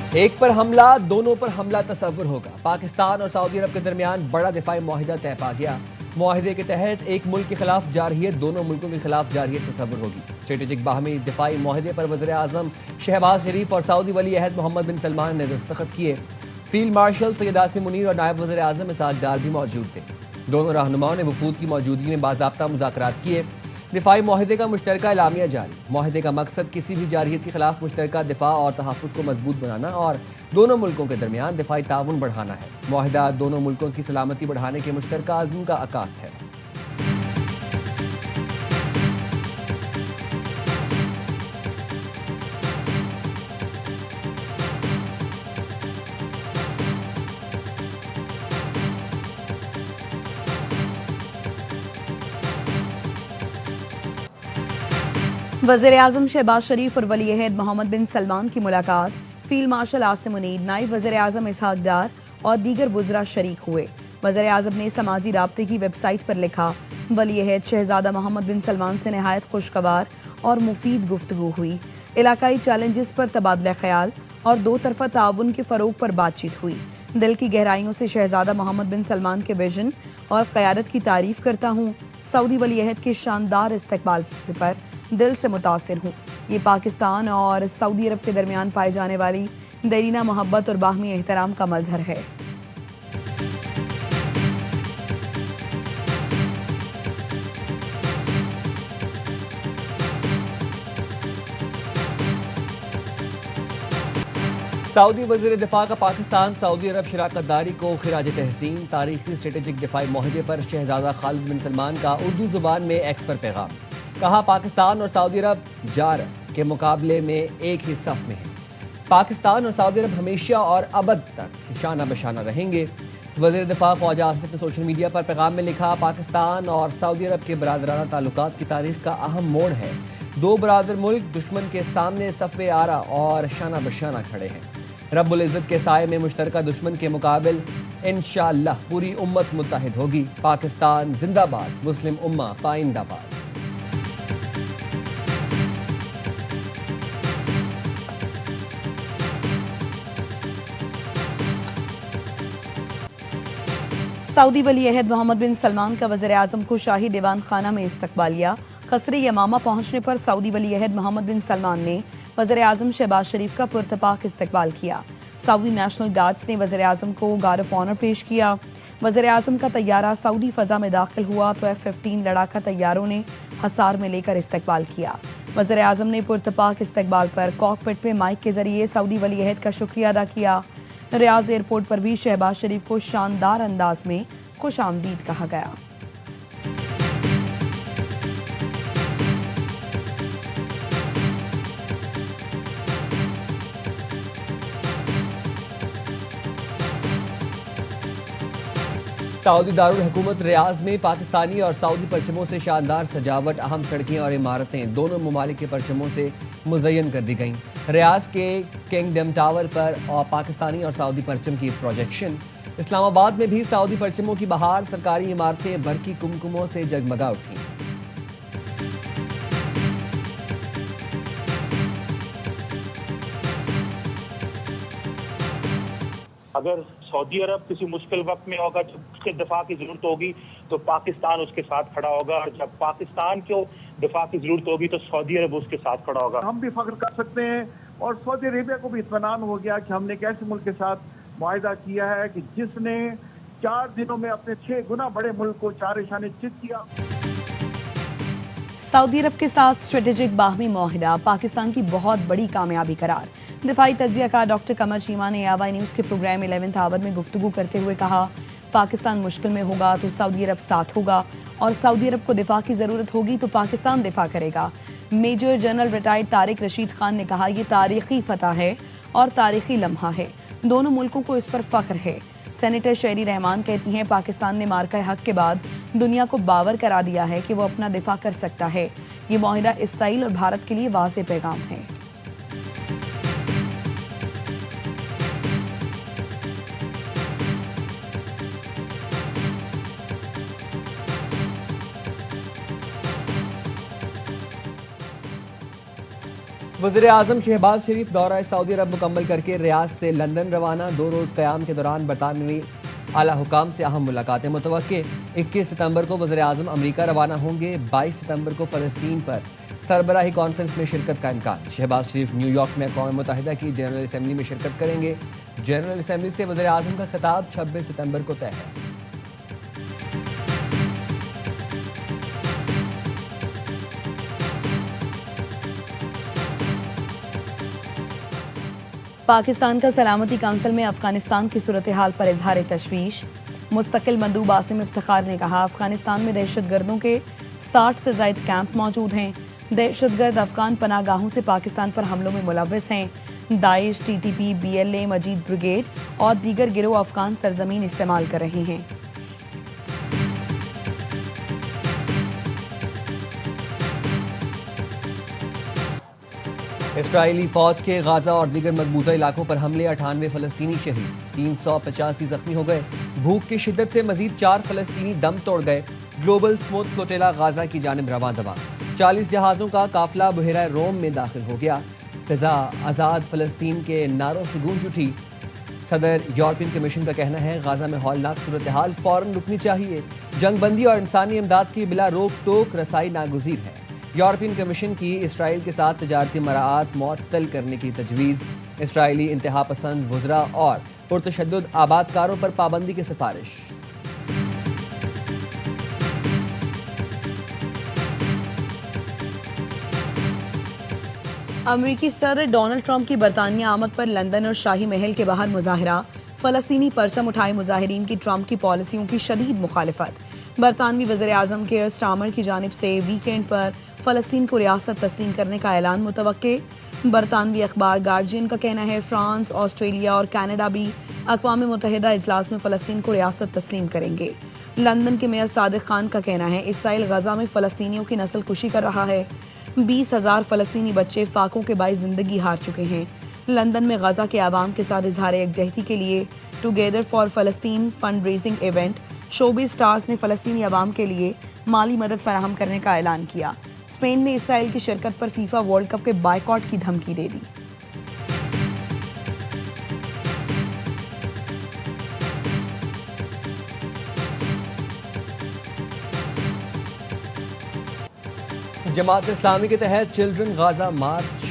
एक पर हमला, दोनों पर हमला तस्वुर होगा। पाकिस्तान और सऊदी अरब के दरमियान बड़ा दिफाई मुआहिदा तय पा गया। मुआहिदे के तहत एक मुल्क के खिलाफ जारहियत दोनों मुल्कों के खिलाफ जारहियत तस्वुर होगी। स्ट्रेटेजिक बाहमी दिफाई मुआहिदे पर वज़ीर आज़म शहबाज शरीफ और सऊदी वली अहद मोहम्मद बिन सलमान ने दस्तखत किए। फील्ड मार्शल सैयद आसिम मुनीर और नायब वज़ीर आज़म इसहाक डार भी मौजूद थे। दोनों रहनुमाओं ने वफूद की मौजूदगी में बाज़ाब्ता मुज़ाकरात किए। दिफाई मुआहिदे का मुश्तरका एलामिया जारी। मुआहिदे का मकसद किसी भी जारहियत के खिलाफ मुश्तरका दिफा और तहफ़्फ़ुज़ को मजबूत बनाना और दोनों मुल्कों के दरमियान दिफाई ताउन बढ़ाना है। मुआहिदा दोनों मुल्कों की सलामती बढ़ाने के मुश्तरका अज़्म का अक्कास है। वज़ीर-ए-आज़म शहबाज शरीफ और वली अहद मोहम्मद बिन सलमान की मुलाकात। फील्ड मार्शल आसिम मुनीर, नायब वज़ीर-ए-आज़म इसहाक डार और दीगर वुज़रा शरीक हुए। वज़ीर-ए-आज़म ने समाजी राब्ते की वेबसाइट पर लिखा, वली अहद शहजादा मोहम्मद बिन सलमान से नहायत खुशगवार और मुफीद गुफ्तगू हुई। इलाकाई चैलेंजेस पर तबादला ख्याल और दो तरफा ताउन के फ़रोग पर बातचीत हुई। दिल की गहराइयों से शहजादा मोहम्मद बिन सलमान के विजन और क़यादत की तारीफ करता हूँ। सऊदी वली अहद के शानदार इस्तकबाल पर दिल से मुतासिर हूँ। ये पाकिस्तान और सऊदी अरब के दरमियान पाई जाने वाली देरीना मोहब्बत और बाहमी एहतराम का मजहर है। सऊदी वज़ीर दिफा का पाकिस्तान सऊदी अरब शराकतदारी को खिराज तहसीन। तारीखी स्ट्रेटेजिक दिफाई मुआहिदे पर शहजादा खालिद बिन सलमान का उर्दू जुबान में एक्स पर पैगाम। कहा, पाकिस्तान और सऊदी अरब जार के मुकाबले में एक ही सफ में है। पाकिस्तान और सऊदी अरब हमेशा और अबद तक शाना बशाना रहेंगे। वज़ीर दिफा ख्वाजा आसिफ ने सोशल मीडिया पर पैगाम में लिखा, पाकिस्तान और सऊदी अरब के बरादराना ताल्लुकात की तारीख का अहम मोड़ है। दो बरादर मुल्क दुश्मन के सामने सफ़े आरा और शाना बशाना खड़े हैं। रब्बुल इज़्ज़त के साए में मुश्तरका दुश्मन के मुकाबिल इंशाअल्लाह पूरी उम्मत मुत्तहिद होगी। पाकिस्तान जिंदाबाद, मुस्लिम उम्मा पाइंदाबाद। सऊदी वली अहद मोहम्मद बिन सलमान का वज़ीर-ए-आज़म को शाही दीवान खाना में इस्तकबालिया। क़स्र यमामा पहुंचने पर सऊदी वली अहद मोहम्मद बिन सलमान ने वज़ीर-ए-आज़म शहबाज शरीफ का पुरतपाक इस्तकबाल किया। सऊदी नेशनल गार्ड्स ने वज़ीर-ए-आज़म को गार्ड ऑफ ऑनर पेश किया। वज़ीर-ए-आज़म का तैयारा सऊदी फ़ज़ा में दाखिल हुआ तो F-15 लड़ाका तैयारों ने हसार में लेकर इस्तकबाल किया। वज़ीर-ए-आज़म ने पुरतपाक इस्तकबाल पर कॉकपिट में माइक के जरिए सऊदी वली अहद का शुक्रिया अदा किया। रियाज एयरपोर्ट पर भी शहबाज शरीफ को शानदार अंदाज में खुश आमदीद कहा गया। सऊदी दारुल हुकूमत रियाज में पाकिस्तानी और सऊदी परचमों से शानदार सजावट, अहम सड़कें और इमारतें दोनों ममालिक के परचमों से मुज़य्यन कर दी गईं। रियाज के किंगडम टावर पर और पाकिस्तानी और सऊदी परचम की प्रोजेक्शन। इस्लामाबाद में भी सऊदी परचमों की बहार, सरकारी इमारतें बरकी कुमकुमों से जगमगा उठी। अगर सऊदी अरब किसी मुश्किल वक्त में होगा, जब उसके दिफा की जरूरत होगी तो पाकिस्तान उसके साथ खड़ा होगा, और जब पाकिस्तान को दिफा की जरूरत होगी तो सऊदी अरब उसके साथ खड़ा होगा। हम भी फख्र कर सकते हैं और सऊदी अरेबिया को भी इत्मीनान हो गया कि हमने एक ऐसे मुल्क के साथ मुआहिदा किया है कि जिसने 4 दिनों में अपने 6 गुना बड़े मुल्क को चार इशाने चित किया। सऊदी अरब के साथ स्ट्रेटेजिक बाहमी मुआहिदा पाकिस्तान की बहुत बड़ी कामयाबी करार। दिफाई तज्ज़ियाकार डॉक्टर कमर चीमा ने AY न्यूज़ के प्रोग्राम 11th आवर में गुफ्तगू करते हुए कहा, पाकिस्तान मुश्किल में होगा तो सऊदी अरब साथ होगा, और सऊदी अरब को दिफा की ज़रूरत होगी तो पाकिस्तान दिफा करेगा। Major general retired Tariq Rashid Khan ने कहा, यह तारीखी फतह है और तारीखी लम्हा है, दोनों मुल्कों को इस पर फख्र है। सेनेटर शेरी रहमान कहती हैं, पाकिस्तान ने मार्का हक के बाद दुनिया को बावर करा दिया है कि वो अपना दिफा कर सकता है। ये मुआहिदा इसराइल और भारत के लिए वाज़ेह पैगाम है। वज़ीर आज़म शहबाज शरीफ दौरा सऊदी अरब मुकम्मल करके रियाद से लंदन रवाना। 2 रोज़ क़याम के दौरान बरतानवी आला हुकाम से अहम मुलाकातें मुतवक्के। 21 सितंबर को वज़ीर आज़म अमरीका रवाना होंगे। 22 सितंबर को फ़लस्तीन पर सरबराही कॉन्फ्रेंस में शिरकत का इम्कान। शहबाज शरीफ न्यूयॉर्क में अक़वाम मुत्तहिदा की जनरल असम्बली में शिरकत करेंगे। जनरल असम्बली से वज़ीर आज़म का खिताब 26 सितंबर को तय है। पाकिस्तान का सलामती काउंसिल में अफगानिस्तान की सूरत हाल पर इजहार तशवीश। मुस्तकिल मंदूब आसिम इफ्तिखार ने कहा, अफगानिस्तान में दहशतगर्दों के 60 से ज़ायद कैंप मौजूद हैं। दहशतगर्द अफगान पनागाहों से पाकिस्तान पर हमलों में मुलव्वस हैं। दाइश, TTP, BLA, मजीद ब्रिगेड और दीगर गिरोह अफगान सरजमीन इस्तेमाल कर रहे हैं। इसराइली फौज के गाजा और दीगर मकबूजा इलाकों पर हमले। 98 फ़लस्तीनी शहीद, 385 जख्मी हो गए। भूख की शिद्दत से मजीद 4 फ़लस्तीनी दम तोड़ गए। ग्लोबल स्मूथ फ्लोटेला गाजा की जानिब रवां दवा। 40 जहाज़ों का काफिला बहरा रोम में दाखिल हो गया। फिजा आज़ाद फ़लस्तीन के नारों से गूंज उठी। सदर यूरोपियन कमीशन का कहना है, गाजा में हौलनाक सूरत हाल फ़ौरन रुकनी चाहिए। जंगबंदी और इंसानी इमदाद की बिला रोक टोक रसाई नागुज़ीर है। यूरोपियन कमीशन की इसराइल के साथ तजारती मराआत मुअत्तल करने की तजवीज़। इसराइली इंतहा पसंद वुज़रा और पुरतशद्दुद आबादकारों पर पाबंदी की सिफारिश। अमरीकी सदर डोनाल्ड ट्रंप की बरतानिया आमद पर लंदन और शाही महल के बाहर मुजाहरा। फ़लस्तीनी परचम उठाए मुजाहिरीन की ट्रंप की पॉलिसियों की शदीद मुखालिफत। बरतानवी वज़ीर आज़म केयर स्टार्मर की जानिब से वीकेंड पर फ़लस्तीन को रियासत तस्लीम करने का ऐलान मुतवक्के। बरतानवी अखबार गार्जियन का कहना है, फ्रांस, ऑस्ट्रेलिया और कनाडा भी अक़वाम मुत्तहिदा इजलास में फ़लस्तीन को रियासत तस्लीम करेंगे। लंदन के मेयर सादिक खान का कहना है, इसराइल गजा में फ़लस्तीनियों की नस्ल कुशी कर रहा है। 20,000 फ़लस्तीनी बच्चे फाकों के बाइस ज़िंदगी हार चुके हैं। लंदन में गजा के आवाम के साथ इजहार यकजहती के लिए together for Palestine fund raising event. Showbiz stars ने फ़लस्तीनी आवाम के लिए माली मदद फराहम करने का ऐलान किया। स्पेन ने इसराइल की शिरकत पर फीफा वर्ल्ड कप के बायकॉट की धमकी दे दी। जमात इस्लामी के तहत चिल्ड्रन गाजा मार्च।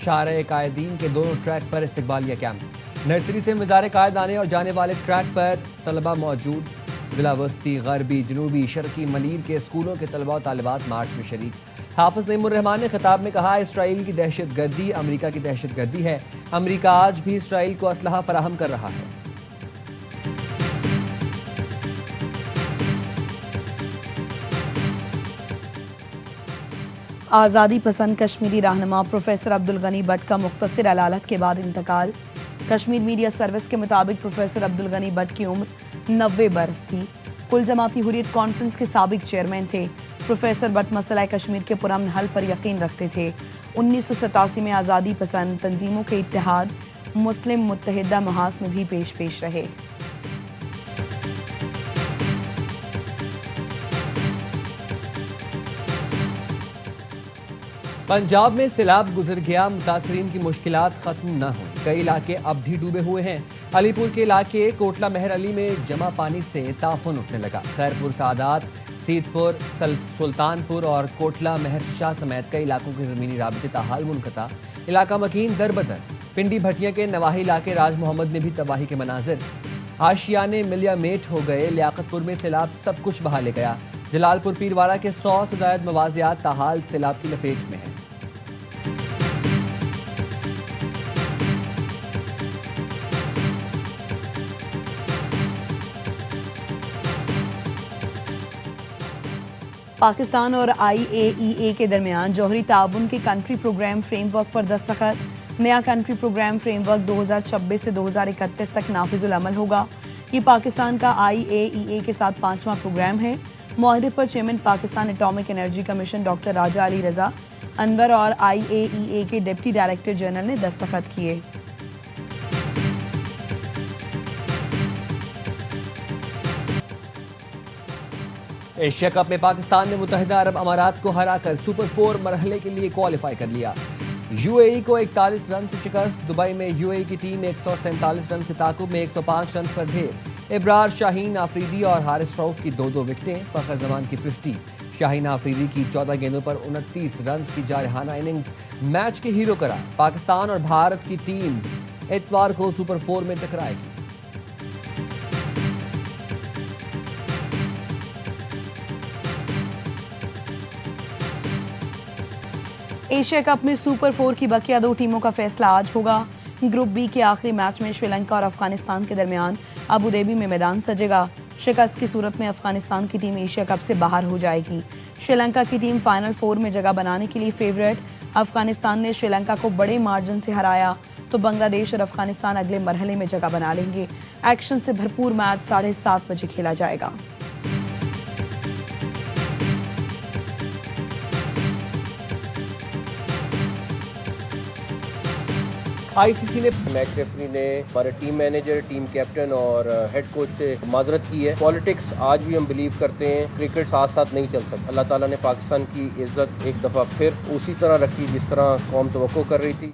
शारे कायदीन के दोनों ट्रैक पर इस्तकबालिया कैंप। नर्सरी से मज़ार कायद आने और जाने वाले ट्रैक पर तलबा मौजूद। जिला वस्ती, गरबी, जनूबी, शर्की मलीर के स्कूलों के तलबा और तालिबात मार्च में शरीक। हाफिज नईमुर रहमान ने खिताब में कहा, इसराइल की दहशत गर्दी अमरीका की दहशत गर्दी है। अमरीका आज भी इसराइल को असलहा फराहम कर रहा है। आज़ादी पसंद कश्मीरी रहनुमा प्रोफेसर अब्दुल गनी भट्ट का मुख्तसर अलालत के बाद इंतकाल। कश्मीर मीडिया सर्विस के मुताबिक प्रोफेसर अब्दुल गनी भट्ट की उम्र 90 बरस थी। कुल जमाती हुर्रियत कॉन्फ्रेंस के साबिक चेयरमैन थे। प्रोफेसर भट्ट मसला कश्मीर के पुरअमन हल पर यकीन रखते थे। 1987 में आज़ादी पसंद तंजीमों के इत्तेहाद मुस्लिम मुत्तहिदा महाज में भी पेश रहे। पंजाब में सैलाब गुजर गया, मुतासरीन की मुश्किलात खत्म न हो। कई इलाके अब भी डूबे हुए हैं। अलीपुर के इलाके कोटला महर अली में जमा पानी से ताफुन उठने लगा। खैरपुर, सादात, सीतपुर, सुल्तानपुर और कोटला महर शाह समेत कई इलाकों के ज़मीनी राबिते ताहाल मुनक़ता। इलाका मकीन दरबदर। पिंडी भटिया के नवाही इलाके राज मोहम्मद में भी तबाही के मनाजिर। आशियाने मिलिया मेट हो गए। लियाकतपुर में सैलाब सब कुछ बहा ले गया। जलालपुर पीरवाला के 100 से ज़ायद मवाज़ियात ताहाल सैलाब की लपेट में हैं। पाकिस्तान और IAEA के दरमियान जौहरी ताउन के कंट्री प्रोग्राम फ्रेमवर्क पर दस्तखत। नया कंट्री प्रोग्राम फ्रेमवर्क 2026 से 2031 तक नाफिजुल अमल होगा। ये पाकिस्तान का IAEA के साथ 5वां प्रोग्राम है। मुआहदे पर chairman Pakistan atomic energy commission doctor Raja Ali Raza Anwar और IAEA के डिप्टी डायरेक्टर जनरल ने दस्तखत किए। एशिया कप में पाकिस्तान ने मुत्तहिदा अरब अमारात को हराकर सुपर 4 मरहले के लिए क्वालिफाई कर लिया। यूएई को 41 रन से शिकस्त। दुबई में यूएई की टीम 147 रन के ताकुब में 105 रन पर ढेर। इब्रार, शाहीन आफरीदी और हारिस रऊफ की 2-2 विकेटें। फखर जमान की 50। शाहीन आफरीदी की 14 गेंदों पर 29 रन की जारहाना इनिंग्स मैच के हीरो करार। पाकिस्तान और भारत की टीम इतवार को सुपर 4 में टकराएगी। एशिया कप में सुपर 4 की बकिया 2 टीमों का फैसला आज होगा। ग्रुप बी के आखिरी मैच में श्रीलंका और अफगानिस्तान के दरमियान अबू धाबी में मैदान सजेगा। शिकस्त की सूरत में अफगानिस्तान की टीम एशिया कप से बाहर हो जाएगी। श्रीलंका की टीम फाइनल 4 में जगह बनाने के लिए फेवरेट। अफगानिस्तान ने श्रीलंका को बड़े मार्जिन से हराया तो बांग्लादेश और अफगानिस्तान अगले मरहले में जगह बना लेंगे। एक्शन से भरपूर मैच 7:30 बजे खेला जाएगा। आईसीसी ने मैच रेफरी ने हमारे टीम मैनेजर, टीम कैप्टन और हेड कोच से माजरत की है। पॉलिटिक्स आज भी हम बिलीव करते हैं, क्रिकेट साथ साथ नहीं चल सकता। अल्लाह ताला ने पाकिस्तान की इज्जत एक दफ़ा फिर उसी तरह रखी जिस तरह कौम तवक्को कर रही थी।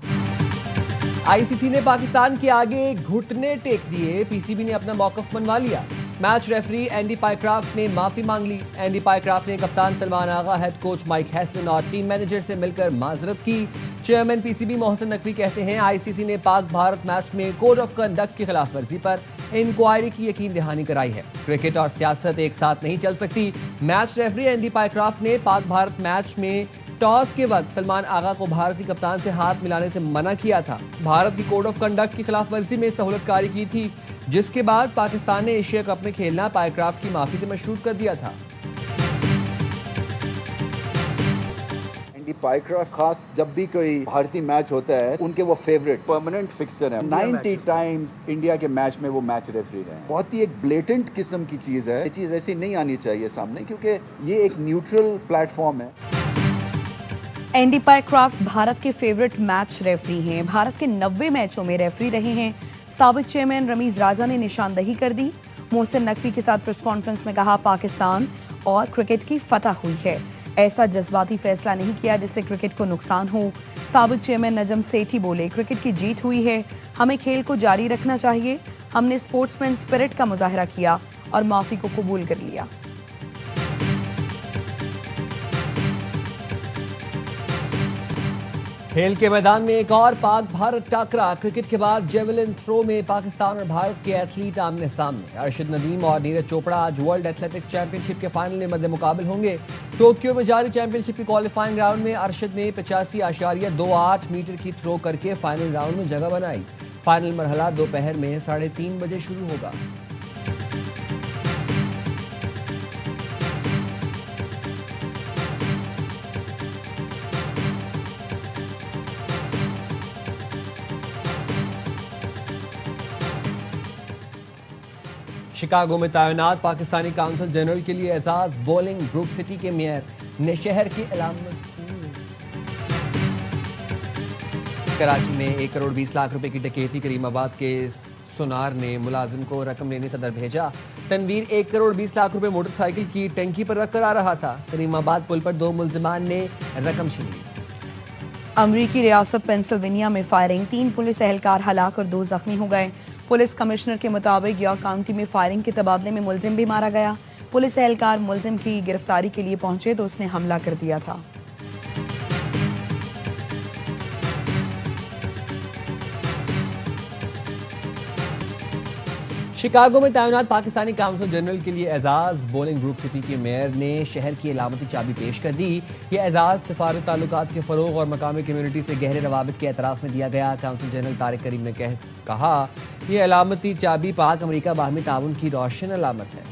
आईसीसी ने पाकिस्तान के आगे घुटने टेक दिए। पीसीबी ने अपना मौकफ मनवा लिया। मैच रेफरी एंडी पाइक्राफ्ट ने माफी मांग ली। एंडी पाइक्राफ्ट ने कप्तान सलमान आगा, हेड कोच माइक हैसन और टीम मैनेजर से मिलकर माजरत की। चेयरमैन पीसीबी मोहसिन नकवी कहते हैं आईसीसी ने पाक भारत मैच में कोड ऑफ कंडक्ट की खिलाफ वर्जी पर इंक्वायरी की यकीन दहानी कराई है। क्रिकेट और सियासत एक साथ नहीं चल सकती। मैच रेफरी एंडी पाइक्राफ्ट ने पाक भारत मैच में टॉस के वक्त सलमान आगा को भारतीय कप्तान से हाथ मिलाने से मना किया था। भारत की कोड ऑफ कंडक्ट की खिलाफ वर्जी में सहूलतकारी की थी, जिसके बाद पाकिस्तान ने एशिया कप में खेलना पाइक्राफ्ट की माफी से मशरूत कर दिया था। पाइक्राफ्ट खास जब भी कोई भारतीय मैच होता है उनके वो फेवरेट परमानेंट फिक्सर है। 90 टाइम्स इंडिया के मैच में वो मैच रेफरी रहे। बहुत ही एक ब्लेटेंट किस्म की चीज है। ये चीज ऐसी नहीं आनी चाहिए सामने, क्योंकि ये एक न्यूट्रल प्लेटफॉर्म है। एंडी पाइक्राफ्ट भारत के फेवरेट मैच रेफरी हैं। भारत के 90 मैचों में रेफरी रहे हैं। साबिक चेयरमैन रमीज राजा ने निशानदही कर दी। मोहसिन नकवी के साथ प्रेस कॉन्फ्रेंस में कहा पाकिस्तान और क्रिकेट की फतह हुई है। ऐसा जज्बाती फैसला नहीं किया जिससे क्रिकेट को नुकसान हो। साबिक चेयरमैन नजम सेठी बोले क्रिकेट की जीत हुई है, हमें खेल को जारी रखना चाहिए। हमने स्पोर्ट्समैन स्पिरिट का मुजाहरा किया और माफी को कबूल कर लिया। खेल के मैदान में एक और पाक भारत टाकरा। क्रिकेट के बाद जेवलिन थ्रो में पाकिस्तान और भारत के एथलीट आमने सामने। अर्शद नदीम और नीरज चोपड़ा आज वर्ल्ड एथलेटिक्स चैंपियनशिप के फाइनल में मद्दे मुकाबल होंगे। टोक्यो में जारी चैंपियनशिप की क्वालिफाइंग राउंड में अर्शद ने 85.28 मीटर की थ्रो करके फाइनल राउंड में जगह बनाई। फाइनल मरहला दोपहर में 3:30 बजे शुरू होगा। शिकागो में तैनात पाकिस्तानी काउंसिल जनरल के लिए एजाज बॉलिंग ग्रुप सिटी के मेयर ने शहर की अलामत। कराची में 1 करोड़ 20 लाख रुपए की डकैती। करीमाबाद के सुनार ने मुलाजिम को रकम लेने सदर भेजा। तनवीर 1 करोड़ 20 लाख रुपए मोटरसाइकिल की टंकी पर रखकर आ रहा था। करीमाबाद पुल पर 2 मुल्जिमान ने रकम छीन ली। अमरीकी रियासत पेंसिल्वेनिया में फायरिंग, 3 पुलिस एहलकार हलाक और 2 जख्मी हो गए। पुलिस कमिश्नर के मुताबिक यॉर्क काउंटी में फायरिंग के तबादले में मुलजिम भी मारा गया। पुलिस एहलकार मुलजिम की गिरफ्तारी के लिए पहुंचे तो उसने हमला कर दिया था। शिकागो में तैनात पाकिस्तानी काउंसिल जनरल के लिए एजाज बॉलिंग ग्रुप सिटी के मेयर ने शहर की अलामती चाबी पेश कर दी। ये एजाज सिफारत ताल्लुकात के फरोग और मकामी कम्युनिटी से गहरे रवाबित के एतराफ़ में दिया गया। काउंसिल जनरल तारिक करीम ने कहा यह अलामती चाबी पाक अमरीका बाहमी ताउन की रोशन अलामत है।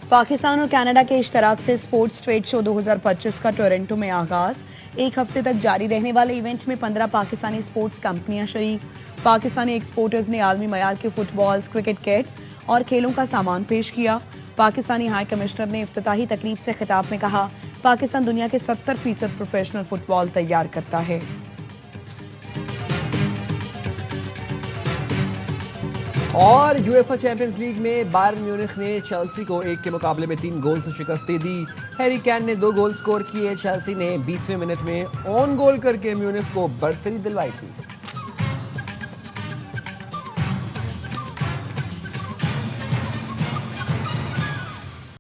पाकिस्तान और कनाडा के इश्तराक से स्पोर्ट्स ट्रेड शो 2025 का टोरंटो में आगाज। 1 हफ्ते तक जारी रहने वाले इवेंट में 15 पाकिस्तानी स्पोर्ट्स कंपनियां शरीक। पाकिस्तानी एक्सपोर्टर्स ने आलमी मयार के फुटबॉल्स, क्रिकेट किट्स और खेलों का सामान पेश किया। पाकिस्तानी हाई कमिश्नर ने इफ्तिताही तकरीब से खिताब में कहा पाकिस्तान दुनिया के 70% प्रोफेशनल फुटबॉल तैयार करता है। और यूएफए चैंपियंस लीग में बायर्न म्यूनिख ने चेल्सी को 1 के मुकाबले में 3 गोल से शिकस्त दे दी। हैरी कैन ने 2 गोल स्कोर किए। चेल्सी ने 20वें मिनट में ऑन गोल करके म्यूनिख को बढ़तरी दिलवाई थी।